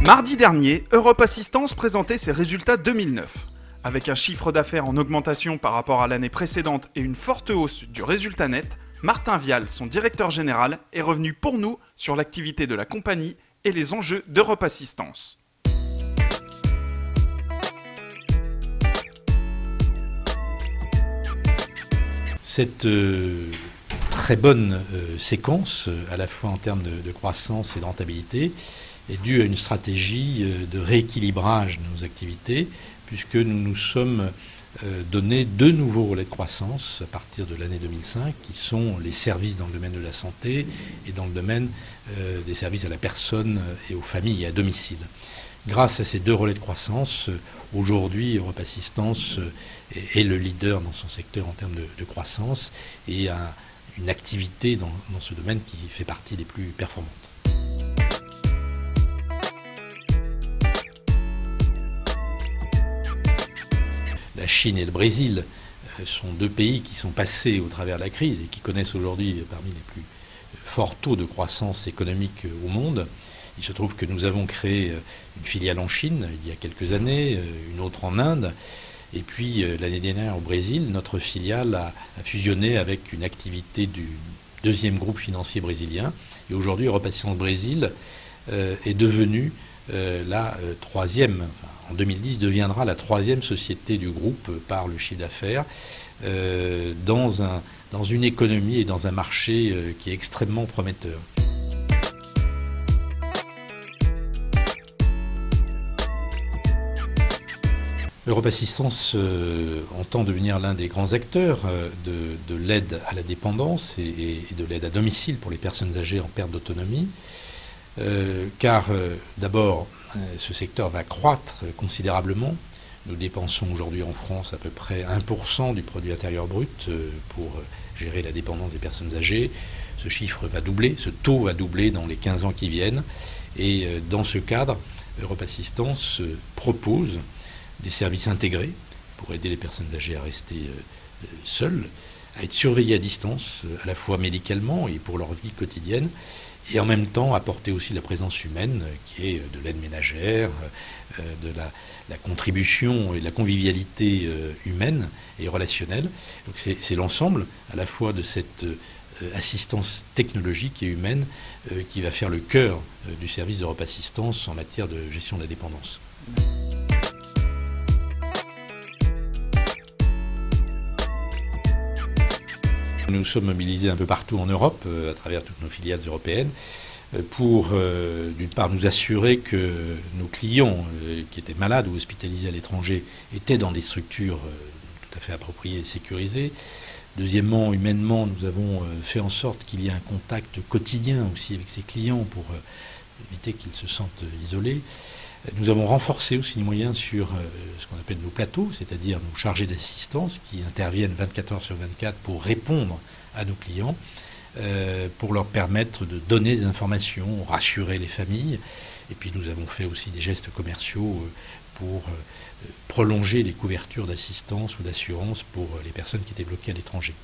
Mardi dernier, Europe Assistance présentait ses résultats 2009. Avec un chiffre d'affaires en augmentation par rapport à l'année précédente et une forte hausse du résultat net, Martin Vial, son directeur général, est revenu pour nous sur l'activité de la compagnie et les enjeux d'Europe Assistance. Cette très bonne séquence, à la fois en termes de croissance et de rentabilité, est due à une stratégie de rééquilibrage de nos activités, puisque nous nous sommes donné deux nouveaux relais de croissance à partir de l'année 2005, qui sont les services dans le domaine de la santé et dans le domaine des services à la personne et aux familles et à domicile. Grâce à ces deux relais de croissance, aujourd'hui, Europe Assistance est le leader dans son secteur en termes de croissance et a une activité dans ce domaine qui fait partie des plus performantes. La Chine et le Brésil sont deux pays qui sont passés au travers de la crise et qui connaissent aujourd'hui parmi les plus forts taux de croissance économique au monde. Il se trouve que nous avons créé une filiale en Chine il y a quelques années, une autre en Inde. Et puis l'année dernière au Brésil, notre filiale a fusionné avec une activité du deuxième groupe financier brésilien. Et aujourd'hui, Europe Assistance Brésil est devenue la troisième, en 2010, deviendra la troisième société du groupe par le chiffre d'affaires dans une économie et dans un marché qui est extrêmement prometteur. Europe Assistance entend devenir l'un des grands acteurs de l'aide à la dépendance et de l'aide à domicile pour les personnes âgées en perte d'autonomie, car d'abord, ce secteur va croître considérablement. Nous dépensons aujourd'hui en France à peu près 1% du produit intérieur brut pour gérer la dépendance des personnes âgées. Ce chiffre va doubler, ce taux va doubler dans les 15 ans qui viennent. Et dans ce cadre, Europe Assistance propose des services intégrés pour aider les personnes âgées à rester seules, à être surveillées à distance, à la fois médicalement et pour leur vie quotidienne, et en même temps apporter aussi la présence humaine qui est de l'aide ménagère, de la contribution et de la convivialité humaine et relationnelle. Donc c'est l'ensemble à la fois de cette assistance technologique et humaine qui va faire le cœur du service d'Europe Assistance en matière de gestion de la dépendance. Nous sommes mobilisés un peu partout en Europe, à travers toutes nos filiales européennes, pour, d'une part, nous assurer que nos clients qui étaient malades ou hospitalisés à l'étranger étaient dans des structures tout à fait appropriées et sécurisées. Deuxièmement, humainement, nous avons fait en sorte qu'il y ait un contact quotidien aussi avec ces clients pour éviter qu'ils se sentent isolés. Nous avons renforcé aussi les moyens sur ce qu'on appelle nos plateaux, c'est-à-dire nos chargés d'assistance qui interviennent 24 heures sur 24 pour répondre à nos clients, pour leur permettre de donner des informations, rassurer les familles. Et puis nous avons fait aussi des gestes commerciaux pour prolonger les couvertures d'assistance ou d'assurance pour les personnes qui étaient bloquées à l'étranger.